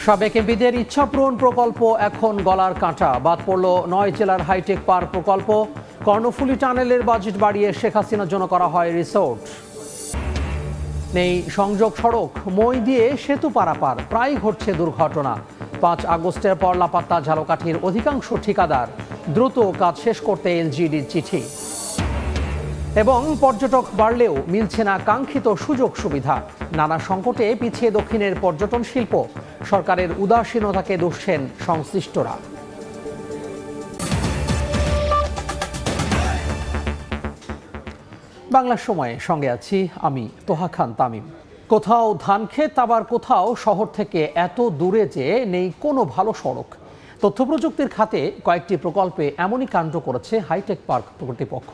সাবেক এমপিদের ইচ্ছাপূরণ প্রকল্প এখন গলার কাঁটা। বাদ পড়ল 9 জেলার হাইটেক পার্ক প্রকল্প। কর্ণফুলী টানেলের বাজেট বাড়িয়ে শেখ হাসিনার জন্য করা হয় রিসোর্ট। নেই সংযোগ সড়ক, মই দিয়ে সেতু পারাপার, প্রায় ঘটছে দুর্ঘটনা। 5 আগস্টের পর লাপাত্তা ঝালকাঠির অধিকাংশ ঠিকাদার, দ্রুত কাজ শেষ করতে এলজিইডির চিঠি। এবং পর্যটক বাড়লেও মিলছে না কাঙ্ক্ষিত সুযোগ সুবিধা। নানা সংকটে পিছিয়ে দক্ষিণের পর্যটন শিল্প। সরকারের উদাসীনতাকে দুষছেন সংশ্লিষ্টরা। বাংলার সময়ে সঙ্গে আছি আমি তোহা খান তামিম। কোথাও ধানক্ষেত, আবার কোথাও শহর থেকে এত দূরে যে নেই কোনো ভালো সড়ক। তথ্য প্রযুক্তির খাতে কয়েকটি প্রকল্পে এমনই কাণ্ড করেছে হাইটেক পার্ক কর্তৃপক্ষ।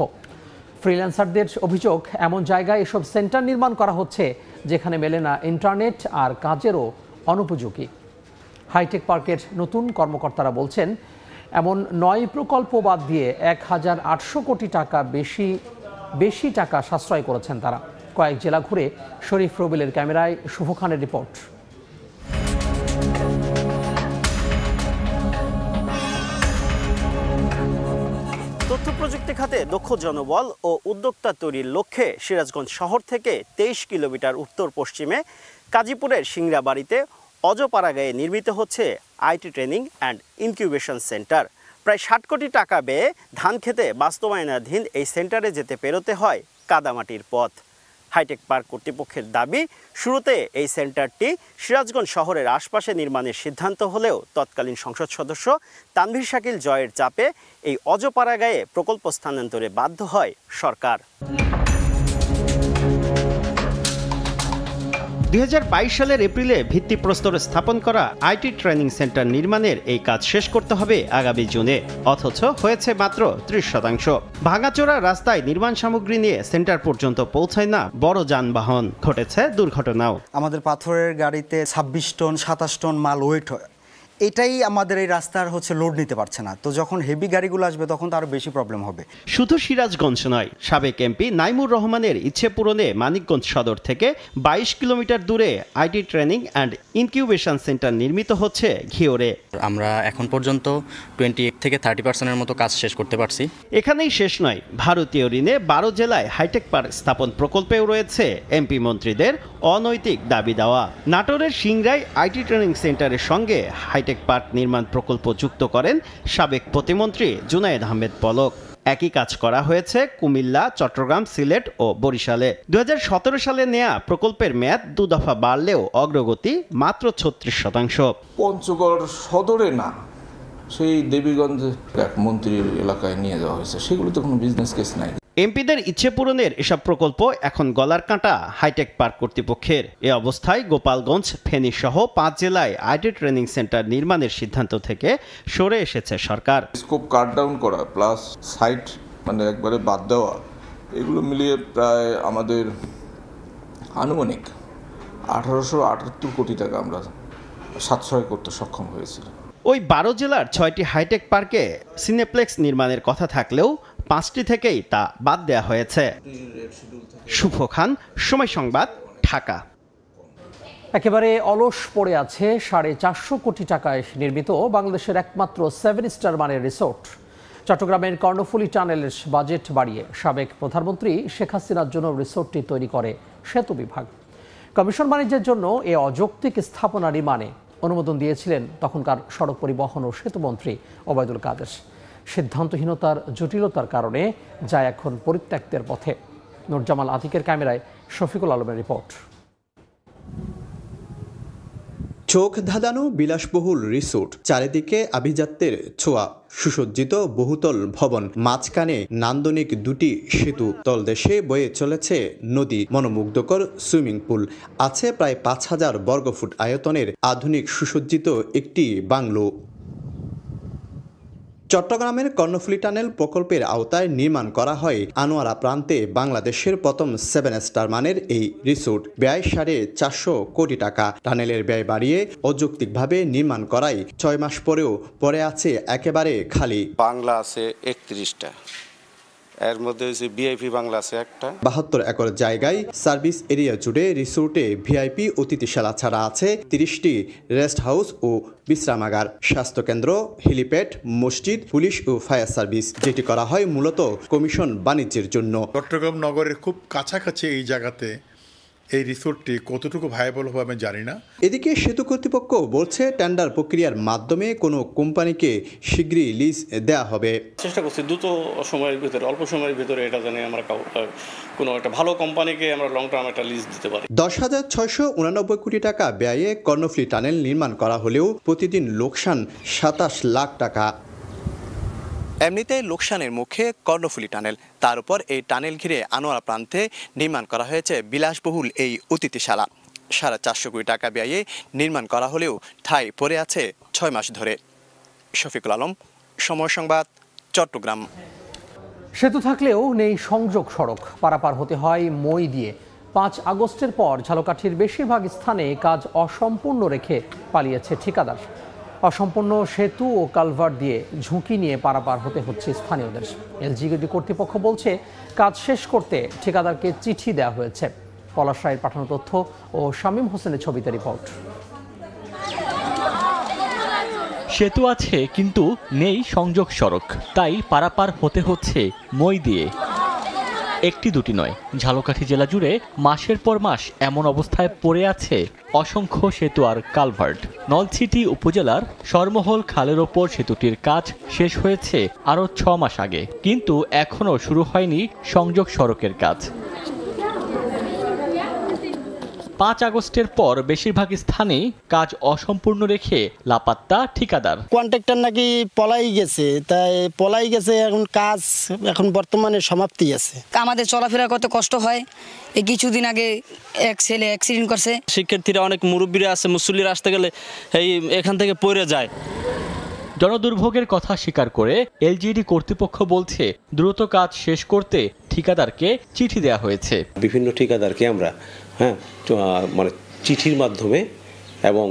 ফ্রিল্যান্সারদের অভিযোগ, এমন জায়গায় এসব সেন্টার নির্মাণ করা হচ্ছে যেখানে মেলে না ইন্টারনেট, আর কাজেরও অনুপযোগী। হাইটেক পার্কের নতুন কর্মকর্তারা বলছেন, এমন 9 প্রকল্প বাদ দিয়ে 1800 কোটি টাকা বেশি টাকা সাশ্রয় করেছেন তারা। কয়েক জেলা ঘুরে শরীফ রবিলের ক্যামেরায় শুভ খানের রিপোর্ট। তথ্য প্রযুক্তি খাতে দক্ষ জনবল ও উদ্যোক্তা তৈরির লক্ষ্যে সিরাজগঞ্জ শহর থেকে 23 কিলোমিটার উত্তর পশ্চিমে কাজীপুরের সিংড়াবাড়িতে অজপাড়াগাঁয়ে নির্মিত হচ্ছে IT training and incubation centre. প্রায় 60 কোটি টাকা ব্যয়ে ধানক্ষেতে বাস্তবায়নাধীন এই সেন্টারে যেতে পেরোতে হয় কাদামাটির পথ। হাইটেক পার্ক কর্তৃপক্ষের দাবি, শুরুতে এই সেন্টারটি সিরাজগঞ্জ শহরের আশপাশে নির্মাণের সিদ্ধান্ত হলেও তৎকালীন সংসদ সদস্য তানভীর শাকিল জয়ের চাপে এই অজপাড়াগাঁয়ে প্রকল্প স্থানান্তরে বাধ্য হয় সরকার। 2022 সালের এপ্রিলে ভিত্তিপ্রস্তর স্থাপন করা আইটি ট্রেনিং সেন্টার নির্মাণের এই কাজ শেষ করতে হবে আগামী জুনে, অথচ হয়েছে মাত্র 30%। ভাঙাচোরা রাস্তায় নির্মাণ সামগ্রী নিয়ে সেন্টার পর্যন্ত পৌঁছায় না বড় যানবাহন, ঘটেছে দুর্ঘটনাও। আমাদের পাথরের গাড়িতে 26 টন 27 টন মাল ওয়েট হয়, এটাই আমাদের এই রাস্তার লোড নিতে পারছে না। তো যখন হেভি গাড়িগুলো আসবে তখন তো আরো বেশি প্রবলেম হবে। শুধু সিরাজগঞ্জ নয়, সাবেক এমপি নাইমুর রহমানের ইচ্ছে পূরণে মানিকগঞ্জ সদর থেকে 22 কিলোমিটার দূরে IT training and incubation centre নির্মিত হচ্ছে ঘিওরে। আমরা এখন পর্যন্ত 28 থেকে 30% মতো কাজ শেষ করতে পারছি। এখানেই শেষ নয়, ভারতীয় ঋণে 12 জেলায় হাইটেক পার্ক স্থাপন প্রকল্পেও রয়েছে এমপি মন্ত্রীদের অনৈতিক দাবি দেওয়া। নাটোরের সিংড়ায় আইটি ট্রেনিং সেন্টারের সঙ্গে হাইটেক পার্ক নির্মাণ প্রকল্প যুক্ত করেন সাবেক প্রতিমন্ত্রী জুনায়েদ আহমেদ পলক। একই কাজ করা হয়েছে কুমিল্লা, চট্টগ্রাম, সিলেট ও বরিশালে। 2017 সালে নেয়া প্রকল্পের মেয়াদ 2 দফা বাড়লেও অগ্রগতি মাত্র 36%। পঞ্চগড় সদরে না, সেই দেবীগঞ্জ এক মন্ত্রীর এলাকায় নিয়ে যাওয়া হয়েছে, সেগুলোতে কোনো বিজনেস কেস নাই। এমপিদের ইচ্ছে পূরণের এসব প্রকল্প এখন গলার কাঁটা হাইটেক পার্ক কর্তৃপক্ষের। এ অবস্থায় গোপালগঞ্জ, ফেনী সহ 5 জেলায় আইটি ট্রেনিং সেন্টার নির্মাণের সিদ্ধান্ত থেকে সরে এসেছে সরকার। স্কোপ কাট ডাউন করা প্লাস সাইট একবারে বাদ দেওয়া, এগুলো মিলিয়ে প্রায় আমাদের আনুমানিক 1878 কোটি টাকা আমরা সাশ্রয় করতে সক্ষম হয়েছিল। ওই 12 জেলার 6টি হাইটেক পার্কে সিনেপ্লেক্স নির্মাণের কথা থাকলেও 5টি থেকেই তা বাদ দেওয়া হয়েছে। শুভ খান, সময় সংবাদ, ঢাকা। একেবারে অলস পড়ে আছে 450 কোটি টাকায় নির্মিত বাংলাদেশের একমাত্র 7 স্টার মানের রিসোর্ট। চট্টগ্রামের কর্ণফুলী টানেলের বাজেট বাড়িয়ে সাবেক প্রধানমন্ত্রী শেখ হাসিনার জন্য রিসোর্টটি তৈরি করে সেতু বিভাগ। কমিশন বাণিজ্যের জন্য এ অযৌক্তিক স্থাপনা নির্মাণে অনুমোদন দিয়েছিলেন তখনকার সড়ক পরিবহন ও সেতুমন্ত্রী ওবায়দুল কাদের। সিদ্ধান্তহীনতার জটিলতার কারণে যায় এখন পরিত্যক্তের পথে। নুরজামাল আতিকের ক্যামেরায় শফিকুল আলমের রিপোর্ট। চোখ ধাঁধানো বিলাসবহুল রিসোর্ট, চারিদিকে আভিজাত্যের ছোঁয়া, সুসজ্জিত বহুতল ভবন, মাঝখানে নান্দনিক 2টি সেতু, তলদেশে বয়ে চলেছে নদী, মনোমুগ্ধকর সুইমিং পুল, আছে প্রায় 5000 বর্গফুট আয়তনের আধুনিক সুসজ্জিত একটি বাংলো। চট্টগ্রামের কর্ণফুলী টানেল প্রকল্পের আওতায় নির্মাণ করা হয় আনোয়ারা প্রান্তে বাংলাদেশের প্রথম 7 স্টার মানের এই রিসোর্ট। ব্যয় 450 কোটি টাকা। টানেলের ব্যয় বাড়িয়ে অযৌক্তিকভাবে নির্মাণ করায় 6 মাস পরেও পড়ে আছে একেবারে খালি। বাংলা আছে 31টা, এর মধ্যে হচ্ছে ভিআইপি বাংলা আছে একটা। ৭২ একর জায়গায় সার্ভিস এরিয়া জুড়ে রিসোর্টে ভিআইপি অতিথিশালা ছাড়া আছে ৩০টি রেস্ট হাউস ও বিশ্রামাগার, স্বাস্থ্যকেন্দ্র, হেলিপ্যাড, মসজিদ, পুলিশ ও ফায়ার সার্ভিস, যেটি করা হয় মূলত কমিশন বাণিজ্যের জন্য। চট্টগ্রাম নগরের খুব কাছাকাছি এই জায়গাতে এই রিসোর্টটি কতটুকু ভায়াবল হবে আমি জানি না। এদিকে সেতু কর্তৃপক্ষ বলছে টেন্ডার প্রক্রিয়ার মাধ্যমে কোনো কোম্পানিকে শীঘ্রই লিজ দেয়া হবে। চেষ্টা করছি দ্রুত সময়ের ভিতরে, অল্প সময়ের ভিতরে এটা জানি আমরা কোনো একটা ভালো কোম্পানিকে আমরা লং টার্ম একটা লিজ দিতে পারি। 10,689 কোটি টাকা ব্যয়ে কর্ণফুলী টানেল নির্মাণ করা হলেও প্রতিদিন লোকসান 27 লাখ টাকা। এমনিতে লোকসানের মুখে কর্ণফুলী টানেল, তার উপর এই টানেল ঘিরে আনোয়ারা প্রান্তে নির্মাণ করা হয়েছে বিলাসবহুল এই অতিথিশালা। 450 কোটি টাকা ব্যয়ে নির্মাণ করা হলেও ঠাঁই পড়ে আছে 6 মাস ধরে। শফিকুল আলম, সময় সংবাদ, চট্টগ্রাম। সেতু থাকলেও নেই সংযোগ সড়ক, পারাপার হতে হয় মই দিয়ে। 5 আগস্টের পর ঝালকাঠির বেশিরভাগ স্থানে কাজ অসম্পূর্ণ রেখে পালিয়েছে ঠিকাদার। অসম্পূর্ণ সেতু ও কালভার্ট দিয়ে ঝুঁকি নিয়ে পারাপার হতে হচ্ছে স্থানীয়দের। এলজিডি কর্তৃপক্ষ বলছে কাজ শেষ করতে ঠিকাদারকে চিঠি দেওয়া হয়েছে। পলাশ রায়ের পাঠানো তথ্য ও শামীম হোসেনের ছবিতে রিপোর্ট। সেতু আছে কিন্তু নেই সংযোগ সড়ক, তাই পারাপার হতে হচ্ছে মই দিয়ে। একটি দুটি নয়, ঝালকাঠি জেলা জুড়ে মাসের পর মাস এমন অবস্থায় পড়ে আছে অসংখ্য সেতু আর কালভার্ট। নলছিটি উপজেলার সরমহল খালের ওপর সেতুটির কাজ শেষ হয়েছে আরও 6 মাস আগে, কিন্তু এখনও শুরু হয়নি সংযোগ সড়কের কাজ। 5 আগস্টের পর বেশিরভাগ স্থানেই কাজ অসম্পূর্ণ রেখে লাপাত্তা ঠিকাদার। কন্ট্রাক্টর নাকি পলাই গেছে, তাই পলাই গেছে, এখন কাজ এখন বর্তমানে সমাপ্তি আছে। আমাদের চলাফেরা করতে কষ্ট হয়। এই কিছুদিন আগে এক ছেলে অ্যাক্সিডেন্ট করছে। শিক্ষার্থীরা অনেক মুরব্বীরা আছে, মুসল্লিরা আসতে গেলে এখান থেকে পড়ে যায়। জনদুর্ভোগের কথা স্বীকার করে এলজিডি কর্তৃপক্ষ বলছে দ্রুত কাজ শেষ করতে ঠিকাদারকে চিঠি দেওয়া হয়েছে। বিভিন্ন ঠিকাদারকে আমরা মানে চিঠির মাধ্যমে এবং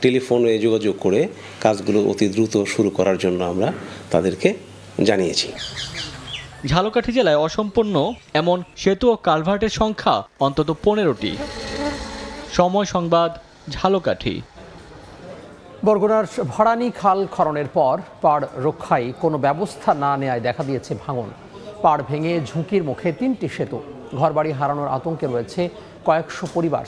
টেলিফোনে যোগাযোগ করে কাজগুলো অতি দ্রুত শুরু করার জন্য আমরা তাদেরকে জানিয়েছি। ঝালকাঠি জেলায় অসম্পূর্ণ এমন সেতু ও কালভার্টের সংখ্যা অন্তত 15টি। সময় সংবাদ, ঝালকাঠি। বরগুনার ভরানী খাল খননের পর পাড় রক্ষায় কোনো ব্যবস্থা না নেওয়ায় দেখা দিয়েছে ভাঙন। পাড় ভেঙে ঝুঁকির মুখে 3টি সেতু। ঘরবাড়ি হারানোর আতঙ্কে রয়েছে কয়েকশো পরিবার।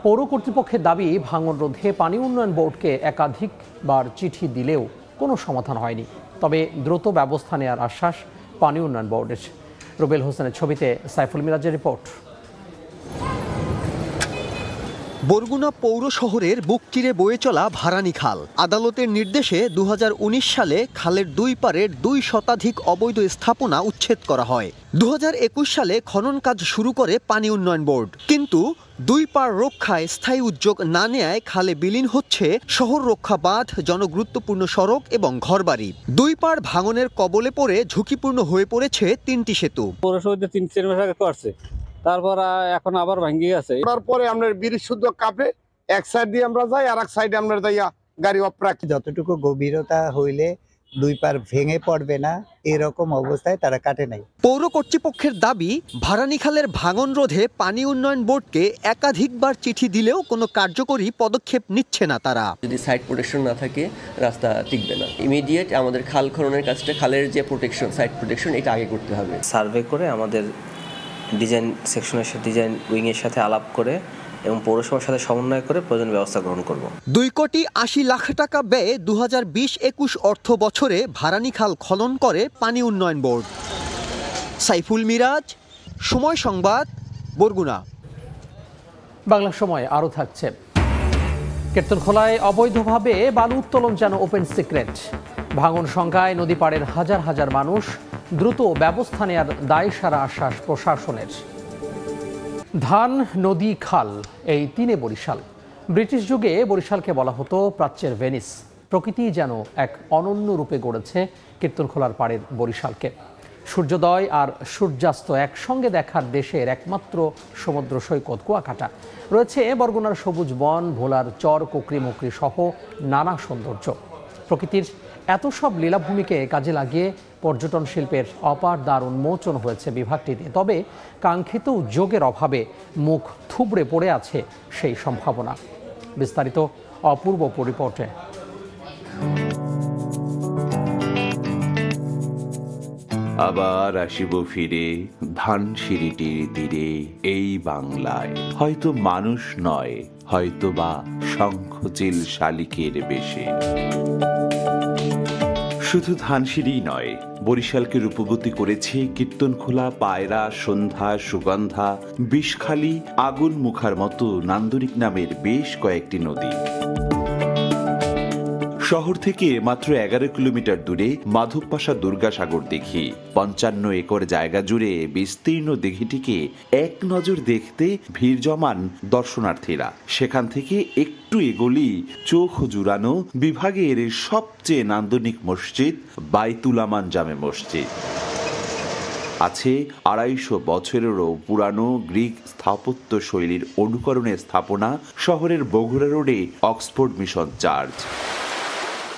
পৌর কর্তৃপক্ষের দাবি, ভাঙন রোধে পানি উন্নয়ন বোর্ডকে একাধিকবার চিঠি দিলেও কোনো সমাধান হয়নি। তবে দ্রুত ব্যবস্থা নেওয়ার আশ্বাস পানি উন্নয়ন বোর্ডের। রুবেল হোসেনের ছবিতে সাইফুল মিরাজের রিপোর্ট। বরগুনা পৌর শহরের বুক চিরে বয়ে চলা ভারানী খাল। আদালতের নির্দেশে 2019 সালে খালের 2 পারের 2 শতাধিক অবৈধ স্থাপনা উচ্ছেদ করা হয়। 2021 সালে খনন কাজ শুরু করে পানি উন্নয়ন বোর্ড, কিন্তু 2 পাড় রক্ষায় স্থায়ী উদ্যোগ না নেয়ায় খালে বিলীন হচ্ছে শহর রক্ষা বাঁধ, জনগুরুত্বপূর্ণ সড়ক এবং ঘরবাড়ি। 2 পাড় ভাঙনের কবলে পড়ে ঝুঁকিপূর্ণ হয়ে পড়েছে 3টি সেতু। পৌরসভা 3-4 মাস আগে করছে, তারপর এখন আবার ভাঙ্গি গেছে। তারপরে আমরা ব্রিজ শুদ্ধ কাপে এক সাইড দিয়ে আমরা যাই, আর এক সাইডে আমরা যাইয়া গাড়ি অফ রাখি। যতটুকু গভীরতা হইলে 2 পার ভেঙে পড়বে না, এরকম অবস্থায় তারা কাটে নাই। পৌর কর্তৃপক্ষের দাবি, ভারানী খালের ভাঙন রোধে পানি উন্নয়ন বোর্ডকে একাধিকবার চিঠি দিলেও কোনো কার্যকরী পদক্ষেপ নিচ্ছে না তারা। যদি সাইড প্রোটেকশন না থাকে রাস্তা টিকবে না। ইমিডিয়েট আমাদের খাল খননের কাজটা, খালের যে প্রোটেকশন, সাইড প্রোটেকশন, এটা আগে করতে হবে। সার্ভে করে আমাদের ডিজাইন সেকশনের সাথে, ডিজাইন উইংয়ের সাথে আলাপ করে এবং পৌরসভার সাথে সমন্বয় করে প্রয়োজনীয় ব্যবস্থা গ্রহণ করব। 2,80,00,000 টাকা ব্যয়ে 2020-21 অর্থ বছরে ভারানী খাল খনন করে পানি উন্নয়ন বোর্ড। সাইফুল মিরাজ, সময় সংবাদ, বরগুনা। বাংলা সময় আরও থাকছে। কীর্তনখোলায় অবৈধভাবে বালু উত্তোলন যেন ওপেন সিক্রেট। ভাঙন সংখ্যায় নদী পাড়ের হাজার হাজার মানুষ। দ্রুত ব্যবস্থা নেওয়ার দায় সারা আশ্বাস প্রশাসনের। ধান, নদী, খাল, এই 3 বরিশাল। ব্রিটিশ যুগে বরিশালকে বলা হতো প্রাচ্যের ভেনিস। প্রকৃতি যেন এক অনন্য রূপে গড়েছে কীর্তনখোলার পাড়ের বরিশালকে। সূর্যোদয় আর সূর্যাস্ত একসঙ্গে দেখার দেশের একমাত্র সমুদ্র সৈকত কুয়াকাটা। রয়েছে বরগুনার সবুজ বন, ভোলার চর, কুকরি মুকরি সহ নানা সৌন্দর্য। প্রকৃতির এত সব লীলাভূমিকে কাজে লাগিয়ে পর্যটন শিল্পের অপার দ্বার উন্মোচন হয়েছে বিভাগটিতে। তবে কাঙ্ক্ষিত উদ্যোগের অভাবে মুখ থুবড়ে পড়ে আছে সেই সম্ভাবনা। বিস্তারিত অপূর্ব রিপোর্টে। আবার আসিব ফিরে ধানসিঁড়িটির তীরে এই বাংলায়, হয়তো মানুষ নয়, হয়তো বা শঙ্খচিল শালিকের বেশে। শুধু ধানসিঁড়ি নয়, বরিশালকে রূপবতী করেছে কীর্তনখোলা, পায়রা, সন্ধ্যা, সুগন্ধা, বিষখালী, আগুন মুখার মতো নান্দনিক নামের বেশ কয়েকটি নদী। শহর থেকে মাত্র 11 কিলোমিটার দূরে মাধবপাশা দুর্গাসাগর দিঘি। 55 একর জায়গা জুড়ে বিস্তীর্ণ দিঘিটিকে এক নজর দেখতে ভিড় জমান দর্শনার্থীরা। সেখান থেকে একটু এগোলেই চোখ জুড়ানো বিভাগের সবচেয়ে নান্দনিক মসজিদ বাইতুল আমান জামে মসজিদ। আছে 250 বছরেরও পুরানো গ্রিক স্থাপত্য শৈলীর অনুকরণে স্থাপনা শহরের বগুড়া রোডে অক্সফোর্ড মিশন চার্চ।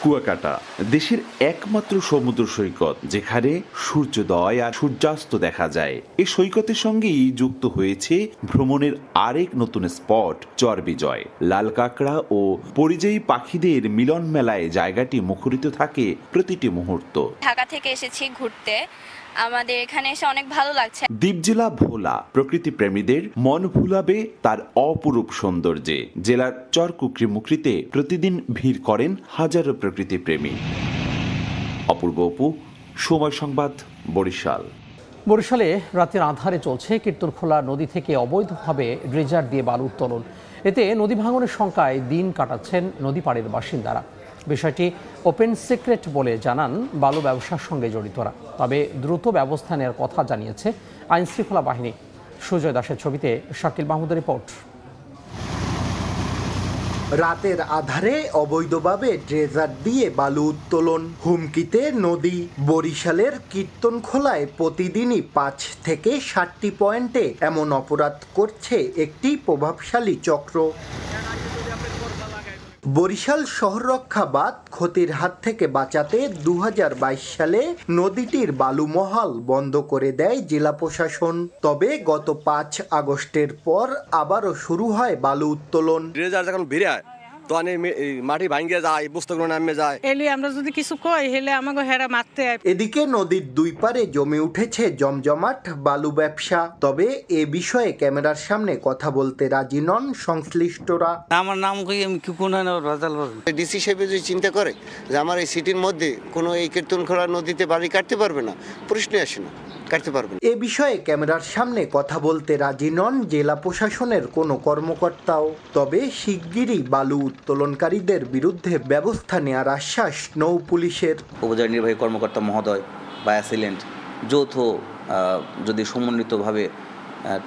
কুয়াকাটা দেশের একমাত্র সমুদ্র সৈকত যেখানে সূর্যোদয় আর সূর্যাস্ত দেখা যায়। এই সৈকতের সঙ্গেই যুক্ত হয়েছে ভ্রমণের আরেক নতুন স্পট চরবিজয়। লাল কাঁকড়া ও পরিযায়ী পাখিদের মিলন মেলায় জায়গাটি মুখরিত থাকে প্রতিটি মুহূর্ত। ঢাকা থেকে এসেছি ঘুরতে, আমাদের এখানে এসে অনেক ভালো লাগছে। দ্বীপ জেলা ভোলা প্রকৃতি প্রেমীদের মন ভুলাবে তার অপরূপ সৌন্দর্যে। জেলার চরকুকরি মুকরিতে প্রতিদিন ভিড় করেন হাজারো প্রকৃতি প্রেমী। অপূর্ব অপু, সময় সংবাদ, বরিশাল। বরিশালে রাতের আঁধারে চলছে কীর্তনখোলা নদী থেকে অবৈধভাবে ড্রেজার দিয়ে বালু উত্তোলন। এতে নদী ভাঙনের শঙ্কায় দিন কাটাচ্ছেন নদী পাড়ের বাসিন্দারা। বিষয়টি ওপেন সিক্রেট বলে জানান বালু ব্যবসার সঙ্গে জড়িতরা। তবে দ্রুত ব্যবস্থা নেওয়ার কথা জানিয়েছে আইনশৃঙ্খলা বাহিনী। সুজয় দাসের ছবিতে শাকিল মাহমুদের রিপোর্ট। রাতের আধারে অবৈধভাবে ড্রেজার দিয়ে বালু উত্তোলন হুমকিতে নদী। বরিশালের কীর্তনখোলায় প্রতিদিনই 5 থেকে 7টি পয়েন্টে এমন অপরাধ করছে একটি প্রভাবশালী চক্র। বরিশাল শহর রক্ষা বাঁধ ক্ষতির হাত থেকে বাঁচাতে 2022 সালে নদীটির বালু মহাল বন্ধ করে দেয় জেলা প্রশাসন। তবে গত 5 আগস্টের পর আবারও শুরু হয় বালু উত্তোলন। যখন ভিড়ে তো মাটি ভাঙ্গে যায়, বস্তুগুলো নামে যায়। এলি আমরা যদি কিছু কই হেলে আমাকে হেরা মারতে। এদিকে নদীর দুই পারে জমে উঠেছে জমজমাট বালু ব্যবসা। তবে এ বিষয়ে ক্যামেরার সামনে কথা বলতে রাজি নন সংশ্লিষ্টরা। আমার নাম কই আমি কি কোন ডিসি সাহেব যদি চিন্তা করে যে আমার এই সিটির মধ্যে কোনো এই কীর্তনখোলা নদীতে বালি কাটতে পারবে না, প্রশ্নই আসে না, কাটতে পারবে না। এ বিষয়ে ক্যামেরার সামনে কথা বলতে রাজি নন জেলা প্রশাসনের কোনো কর্মকর্তাও। তবে শিগগিরই বালু উত্তোলনকারীদের বিরুদ্ধে ব্যবস্থা নেওয়ার আশ্বাস নৌ পুলিশের। উপজেলা নির্বাহী কর্মকর্তা মহোদয় বা অ্যাসিলেন্ট যৌথ যদি সমন্বিতভাবে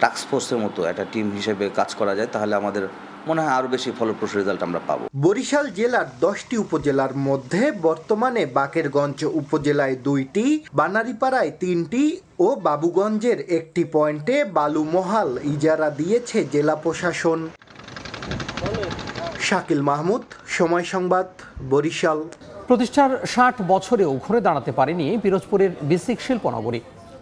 টাস্ক ফোর্সের মতো একটা টিম হিসেবে কাজ করা যায় তাহলে আমাদের মনে হয় আরও বেশি ফলপ্রসূ রেজাল্ট আমরা পাবো। বরিশাল জেলার 10টি উপজেলার মধ্যে বর্তমানে বাকেরগঞ্জ উপজেলায় 2টি, বানারীপাড়ায় 3টি ও বাবুগঞ্জের 1টি পয়েন্টে বালু মহাল ইজারা দিয়েছে জেলা প্রশাসন। শাকিল মাহমুদ, সময় সংবাদ, বরিশাল। প্রতিষ্ঠার 60 বছরেও ঘুরে দাঁড়াতে পারেনি পিরোজপুরের বিসিক শিল্পনগরী।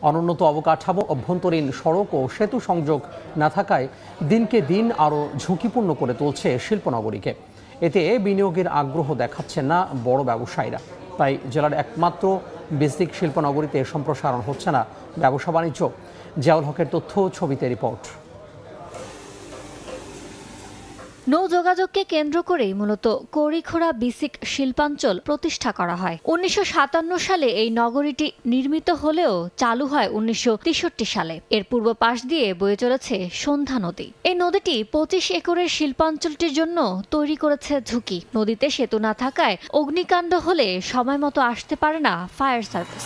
অনুন্নত অবকাঠামো, অভ্যন্তরীণ সড়ক ও সেতু সংযোগ না থাকায় দিনকে দিন আরও ঝুঁকিপূর্ণ করে তুলছে শিল্পনগরীকে। এতে বিনিয়োগের আগ্রহ দেখাচ্ছেন না বড় ব্যবসায়ীরা। তাই জেলার একমাত্র বিসিক শিল্পনগরীতে সম্প্রসারণ হচ্ছে না ব্যবসা বাণিজ্য। জিয়াউল হকের তথ্য, ছবিতে রিপোর্ট। নৌযোগাযোগকে কেন্দ্র করেই মূলত কড়িখোড়া বিসিক শিল্পাঞ্চল প্রতিষ্ঠা করা হয়। 1957 সালে এই নগরীটি নির্মিত হলেও চালু হয় 1963 সালে। এর পূর্ব পাশ দিয়ে বয়ে চলেছে সন্ধ্যা নদী। এই নদীটি 25 একরের শিল্পাঞ্চলটির জন্য তৈরি করেছে ঝুঁকি। নদীতে সেতু না থাকায় অগ্নিকাণ্ড হলে সময় মতো আসতে পারে না ফায়ার সার্ভিস।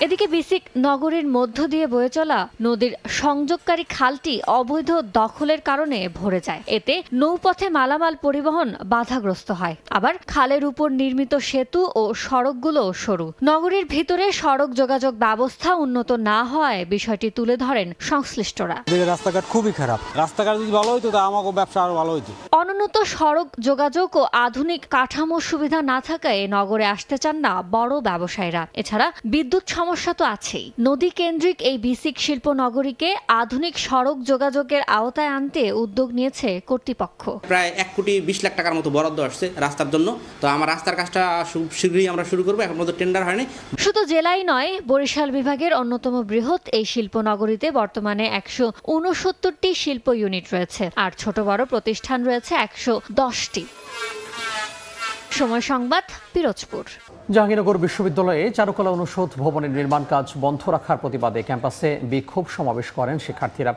এদিকে বিসিক নগরীর মধ্য দিয়ে বয়ে চলা নদীর সংযোগকারী খালটি অবৈধ দখলের কারণে ভরে যায়। এতে নৌপথে মালামাল পরিবহন বাধাগ্রস্ত হয়। আবার খালের উপর নির্মিত সেতু ও সড়কগুলো সরু। নগরীর ভিতরে সড়ক যোগাযোগ ব্যবস্থা উন্নত না হওয়ায় বিষয়টি তুলে ধরেন সংশ্লিষ্টরা। রাস্তাঘাট খুবই খারাপ, রাস্তাঘাট যদি ভালো হইতো তা আমাকে ব্যবসা আরো ভালো হইতো। অনুন্নত সড়ক যোগাযোগ ও আধুনিক কাঠামো সুবিধা না থাকায় নগরে আসতে চান না বড় ব্যবসায়ীরা। এছাড়া বিদ্যুৎ সমস্যা তো আছেই। নদী কেন্দ্রিক এই বিসিক শিল্প নগরীকে আধুনিক সড়ক যোগাযোগের আওতায় আনতে উদ্যোগ নিয়েছে কর্তৃপক্ষ। প্রায় 1,20 লাখ টাকার মতো বরাদ্দ আসছে রাস্তার জন্য। তো আমার রাস্তার কাজটা শীঘ্রই আমরা শুরু করবো, এখন পর্যন্ত টেন্ডার হয়নি। শুধু জেলাই নয়, বরিশাল বিভাগের অন্যতম বৃহৎ এই শিল্প নগরীতে বর্তমানে 169টি শিল্প ইউনিট রয়েছে, আর ছোট বড় প্রতিষ্ঠান রয়েছে 110টি। সময় সংবাদ, পিরোজপুর। জাহাঙ্গীরনগর বিশ্ববিদ্যালয়ে চারুকলা অনুষদ ভবনের নির্মাণ কাজ বন্ধ রাখার প্রতিবাদে ক্যাম্পাসে বিক্ষোভ সমাবেশ করেন শিক্ষার্থীরা।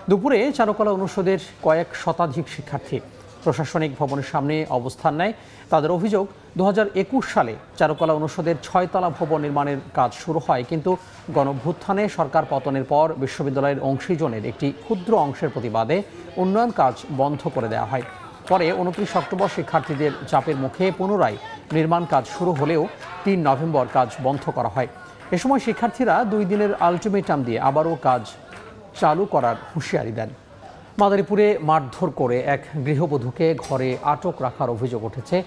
দুপুরে চারুকলা অনুষদের কয়েক শতাধিক শিক্ষার্থী প্রশাসনিক ভবনের সামনে অবস্থান নেয়। তাদের অভিযোগ, 2021 সালে চারুকলা অনুষদের 6তলা ভবন নির্মাণের কাজ শুরু হয়, কিন্তু গণঅভ্যুত্থানে সরকার পতনের পর বিশ্ববিদ্যালয়ের অংশীজনের একটি ক্ষুদ্র অংশের প্রতিবাদে উন্নয়ন কাজ বন্ধ করে দেওয়া হয়। পরে 29 অক্টোবর শিক্ষার্থীদের চাপের মুখে পুনরায় নির্মাণ কাজ শুরু হলেও 3 নভেম্বর কাজ বন্ধ করা হয়। এ সময় শিক্ষার্থীরা 2 দিনের আলটিমেটাম দিয়ে আবারও কাজ চালু করার হুঁশিয়ারি দেন। মাদারীপুরে মারধর করে এক গৃহবধূকে ঘরে আটক রাখার অভিযোগ উঠেছে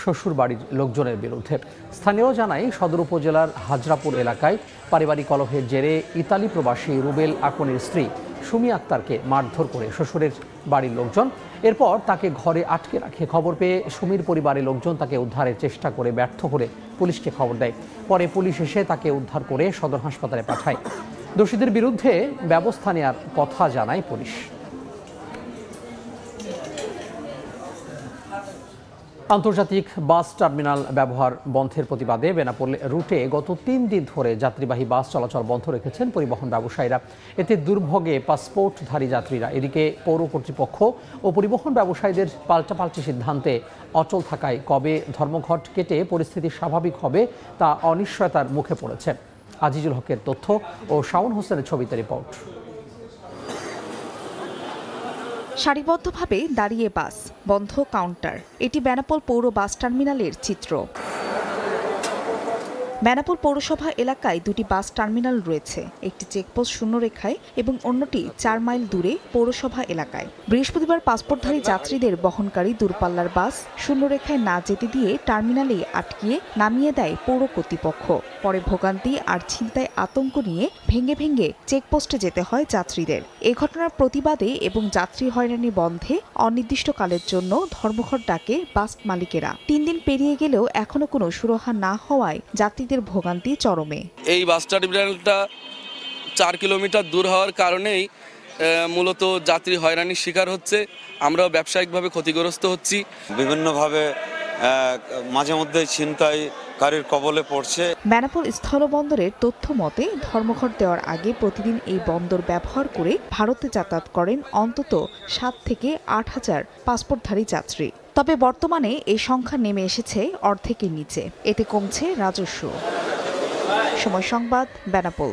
শ্বশুরবাড়ির লোকজনের বিরুদ্ধে। স্থানীয়রা জানায়, সদর উপজেলার হাজরাপুর এলাকায় পারিবারিক কলহের জেরে ইতালি প্রবাসী রুবেল আকনের স্ত্রী সুমি আক্তারকে মারধর করে শ্বশুরের বাড়ির লোকজন। এরপর তাকে ঘরে আটকে রাখে। খবর পেয়ে সুমির পরিবারের লোকজন তাকে উদ্ধারের চেষ্টা করে ব্যর্থ হলে পুলিশকে খবর দেয়। পরে পুলিশ এসে তাকে উদ্ধার করে সদর হাসপাতালে পাঠায়। দোষীদের বিরুদ্ধে ব্যবস্থা নেওয়ার কথা জানায় পুলিশ। আন্তর্জাতিক বাস টার্মিনাল ব্যবহার বন্ধের প্রতিবাদে বেনাপোল রুটে গত 3 দিন ধরে যাত্রীবাহী বাস চলাচল বন্ধ রেখেছেন পরিবহন ব্যবসায়ীরা। এতে দুর্ভোগে পাসপোর্টধারী যাত্রীরা। এদিকে পৌর কর্তৃপক্ষ ও পরিবহন ব্যবসায়ীদের পাল্টাপাল্টি সিদ্ধান্তে অচল থাকায় কবে ধর্মঘট কেটে পরিস্থিতি স্বাভাবিক হবে তা অনিশ্চয়তার মুখে পড়েছে। আজিজুল হকের তথ্য ও শাওন হোসেনের ছবিতে রিপোর্ট। সারিবদ্ধভাবে দাঁড়িয়ে বাস, বন্ধ কাউন্টার। এটি বেনাপোল পৌর বাস টার্মিনালের চিত্র। বেনাপোল পৌরসভা এলাকায় 2টি বাস টার্মিনাল রয়েছে, একটি চেকপোস্ট শূন্যরেখায় এবং অন্যটি 4 মাইল দূরে পৌরসভা এলাকায়। বৃহস্পতিবার পাসপোর্টধারী যাত্রীদের বহনকারী দূরপাল্লার বাস শূন্যরেখায় না যেতে দিয়ে টার্মিনালে আটকিয়ে নামিয়ে দেয় পৌর কর্তৃপক্ষ। পরে ভোগান্তি আর ছিনতাই আতঙ্ক নিয়ে ভেঙে ভেঙে চেকপোস্টে যেতে হয় যাত্রীদের। এ ঘটনার প্রতিবাদে এবং যাত্রী হয়রানি বন্ধে অনির্দিষ্টকালের জন্য ধর্মঘট ডাকে বাস মালিকেরা। 3 দিন পেরিয়ে গেলেও এখনো কোনো সুরাহা না হওয়ায় যাত্রী ভোগান্তি চরমে। এই বাস টার্মিনালটা 4 কিলোমিটার দূর হওয়ার কারণেই মূলত যাত্রী হয়রানির শিকার হচ্ছে। আমরাও ব্যবসায়িকভাবে ক্ষতিগ্রস্ত হচ্ছি। বিভিন্নভাবে মাঝে মধ্যে ছিনতাইকারীর কবলে পড়ছে। বেনাপোল স্থলবন্দরের তথ্য মতে ধর্মঘট দেওয়ার আগে প্রতিদিন এই বন্দর ব্যবহার করে ভারতে যাতায়াত করেন অন্তত 7 থেকে 8 হাজার পাসপোর্টধারী যাত্রী। তবে বর্তমানে এই সংখ্যা নেমে এসেছে অর্ধেকের নিচে। এতে কমছে রাজস্ব। সময় সংবাদ, বেনাপোল।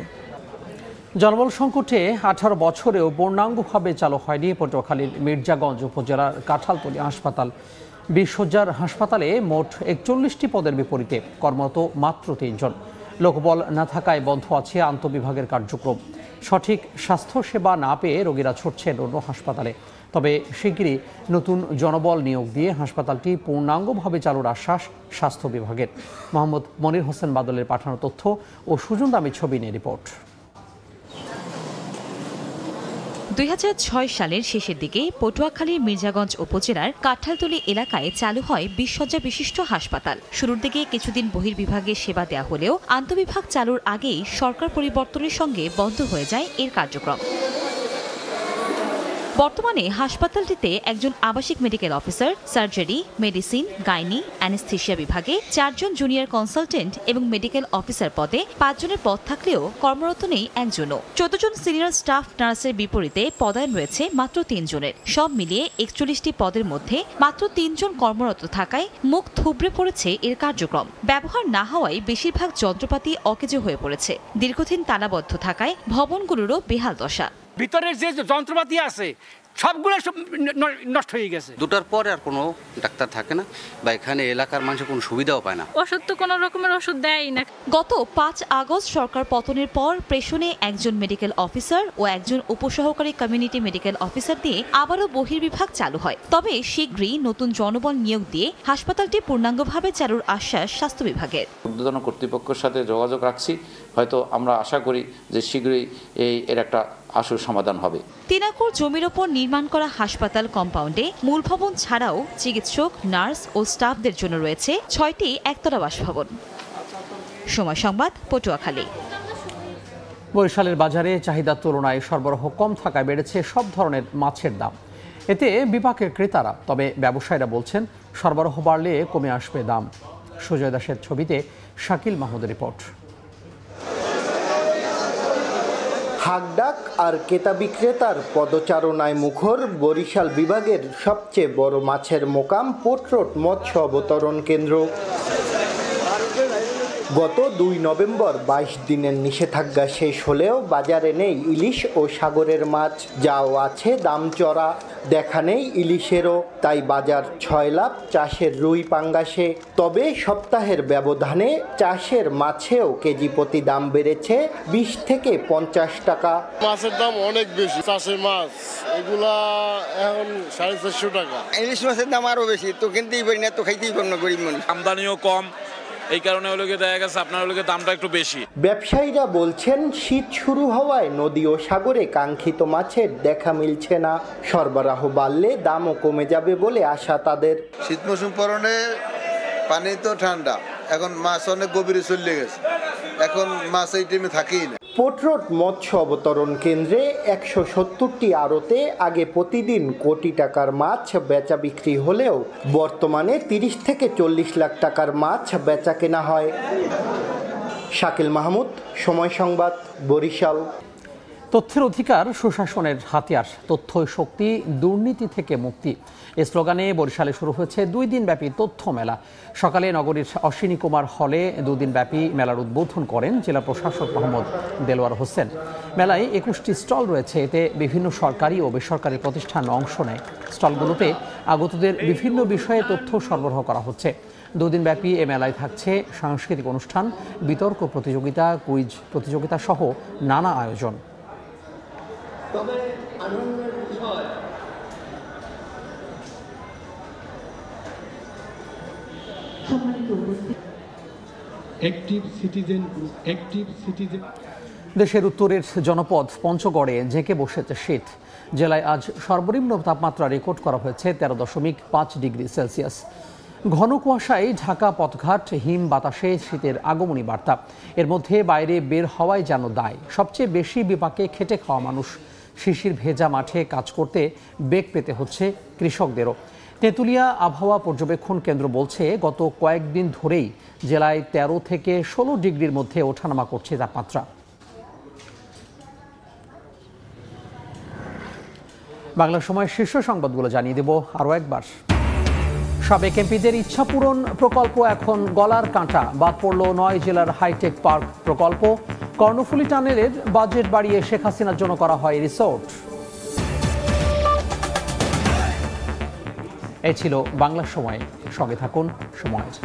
জনবল সংকটে 18 বছরেও পূর্ণাঙ্গভাবে চালু হয়নি পটুয়াখালীর মির্জাগঞ্জ উপজেলার কাঁঠালতলী হাসপাতাল। 20 শয্যার হাসপাতালে মোট 41টি পদের বিপরীতে কর্মরত মাত্র 3 জন। লোকবল না থাকায় বন্ধ আছে আন্তঃবিভাগের কার্যক্রম। সঠিক স্বাস্থ্যসেবা না পেয়ে রোগীরা ছুটছেন অন্য হাসপাতালে। তবে শিগগিরই নতুন জনবল নিয়োগ দিয়ে হাসপাতালটি পূর্ণাঙ্গভাবে চালুর আশ্বাস স্বাস্থ্য বিভাগের। মোহাম্মদ মনির হোসেন বাদলের পাঠানো তথ্য ও সুজন দামি ছবি নিয়ে রিপোর্ট। 2006 সালের শেষের দিকে পটুয়াখালীর মির্জাগঞ্জ উপজেলার কাঁঠালতলী এলাকায় চালু হয় 20 শয্যা বিশিষ্ট হাসপাতাল। শুরুর দিকে কিছুদিন বহির্বিভাগে সেবা দেওয়া হলেও আন্তঃবিভাগ চালুর আগেই সরকার পরিবর্তনের সঙ্গে বন্ধ হয়ে যায় এর কার্যক্রম। বর্তমানে হাসপাতালটিতে একজন আবাসিক medical officer, surgery, medicine, gynae, anaesthesia বিভাগে 4 জন জুনিয়র কনসালটেন্ট এবং মেডিকেল অফিসার পদে 5 জনের পদ থাকলেও কর্মরত নেই একজনও। 14 জন সিনিয়র স্টাফ নার্সের বিপরীতে পদায়ন রয়েছে মাত্র 3 জনের। সব মিলিয়ে 41টি পদের মধ্যে মাত্র 3 জন কর্মরত থাকায় মুখ থুবড়ে পড়েছে এর কার্যক্রম। ব্যবহার না হওয়ায় বেশিরভাগ যন্ত্রপাতি অকেজো হয়ে পড়েছে। দীর্ঘদিন তালাবদ্ধ থাকায় ভবনগুলোরও বেহাল দশা। ভিতরের যে যন্ত্রপাতি আছে সবগুলো নষ্ট হয়ে গেছে। 2টার পরে আর কোনো ডাক্তার থাকে না বা এখানে এলাকার মানুষ কোনো সুবিধাও পায় না। ওষুধ তো কোনো রকমের ওষুধ দেয়ই না। গত 5 আগস্ট সরকার পতনের পর প্রেষণে একজন মেডিকেল অফিসার ও একজন উপসহকারী কমিউনিটি মেডিকেল অফিসার দিয়ে আবারও বহির্বিভাগ চালু হয়। তবে শীঘ্রই নতুন জনবল নিয়োগ দিয়ে হাসপাতালটি পূর্ণাঙ্গভাবে চালুর আশ্বাস স্বাস্থ্য বিভাগের। ঊর্ধ্বতন কর্তৃপক্ষের সাথে যোগাযোগ রাখছি, হয়তো আমরা আশা করি যে শীঘ্রই এর একটা আশু সমাধান হবে। 3 একর জমির ওপর নির্মাণ করা হাসপাতাল কম্পাউন্ডে মূল ভবন ছাড়াও চিকিৎসক, নার্স ও স্টাফদের জন্য রয়েছে 6টি একতলা বাসভবন। সময় সংবাদ, পটুয়াখালী। বরিশালের বাজারে চাহিদার তুলনায় সরবরাহ কম থাকায় বেড়েছে সব ধরনের মাছের দাম। এতে বিপাকের ক্রেতারা, তবে ব্যবসায়ীরা বলছেন সরবরাহ বাড়লে কমে আসবে দাম। সুজয় দাসের ছবিতে শাকিল মাহমুদের রিপোর্ট। হাকডাক আর ক্রেতা বিক্রেতার পদচারণায় মুখর বরিশাল বিভাগের সবচেয়ে বড় মাছের মোকাম পোর্ট রোড মৎস্য অবতরণ কেন্দ্র। গত 2 নভেম্বর 22 দিনের নিষেধাজ্ঞা শেষ হলেও বাজারে নেই ইলিশ ও সাগরের মাছ, যাও আছে দাম চড়া। দেখা নেই ইলিশেরও, তাই বাজার 6 লাভ চাষের রুই পাঙ্গাসে। তবে সপ্তাহের ব্যবধানে চাষের মাছেও কেজি প্রতি দাম বেড়েছে 20 থেকে 50 টাকা। মাছের দাম অনেক বেশি, চাষের মাছ এগুলা এখন 450 টাকা। ইলিশ মাছের দাম আরো বেশি, তো কিনতেই পারি না, তো খাইতেই পারি না গরিব মানুষ। আমদানিও কম, এই কারণে দেখা গেছে আপনার দামটা একটু বেশি। ব্যবসায়ীরা বলছেন শীত শুরু হওয়ায় নদী ও সাগরে কাঙ্ক্ষিত মাছের দেখা মিলছে না। সরবরাহ বাড়লে দামও কমে যাবে বলে আশা তাদের। শীত মৌসুম পরনে পানি তো ঠান্ডা, এখন মাছ অনেক গভীরে চলে গেছে, এখন মাছ এই টাইমে থাকেই না। পোর্ট রোড মৎস্য অবতরণ কেন্দ্রে 170টি আড়তে আগে প্রতিদিন কোটি টাকার মাছ বেচা বিক্রি হলেও বর্তমানে 30 থেকে 40 লাখ টাকার মাছ বেচা কেনা হয়। শাকিল মাহমুদ, সময় সংবাদ, বরিশাল। তথ্যের অধিকার সুশাসনের হাতিয়ার, তথ্য শক্তি, দুর্নীতি থেকে মুক্তি। এই স্লোগানে বরিশালে শুরু হয়েছে 2 দিনব্যাপী তথ্য মেলা। সকালে নগরীর অশ্বিনী কুমার হলে 2 দিনব্যাপী মেলার উদ্বোধন করেন জেলা প্রশাসক মোহাম্মদ দেলোয়ার হোসেন। মেলায় 21টি স্টল রয়েছে, এতে বিভিন্ন সরকারি ও বেসরকারি প্রতিষ্ঠান অংশ নেয়। স্টলগুলোতে আগতদের বিভিন্ন বিষয়ে তথ্য সরবরাহ করা হচ্ছে। 2 দিনব্যাপী এ মেলায় থাকছে সাংস্কৃতিক অনুষ্ঠান, বিতর্ক প্রতিযোগিতা, কুইজ প্রতিযোগিতা সহ নানা আয়োজন। তবে আনন্দের বিষয় দেশের উত্তরের জনপদ পঞ্চগড়ে ঝেঁকে বসেছে শীত। জেলায় আজ সর্বনিম্ন তাপমাত্রা রেকর্ড করা হয়েছে 13.5 ডিগ্রি সেলসিয়াস। ঘন কুয়াশায় ঢাকা পথঘাট, হিম বাতাসে শীতের আগমনী বার্তা। এর মধ্যে বাইরে বের হওয়াই যেন দায়। সবচেয়ে বেশি বিপাকে খেটে খাওয়া মানুষ। শিশির ভেজা মাঠে কাজ করতে বেগ পেতে হচ্ছে কৃষকদেরও। তেঁতুলিয়া আবহাওয়া পর্যবেক্ষণ কেন্দ্র বলছে গত কয়েকদিন ধরেই জেলায় 13 থেকে 16 ডিগ্রির মধ্যে ওঠানামা করছে তাপমাত্রা। বাংলা সময় শীর্ষ সংবাদগুলো জানিয়ে দেব আরও একবার। সাবেক এমপিদের ইচ্ছা পূরণ প্রকল্প এখন গলার কাঁটা। বাদ পড়ল 9 জেলার হাইটেক পার্ক প্রকল্প। কর্ণফুলী টানেলের বাজেট বাড়িয়ে শেখ হাসিনার জন্য করা হয় রিসোর্ট। এই ছিল বাংলা সময়। সঙ্গে থাকুন সময়ের।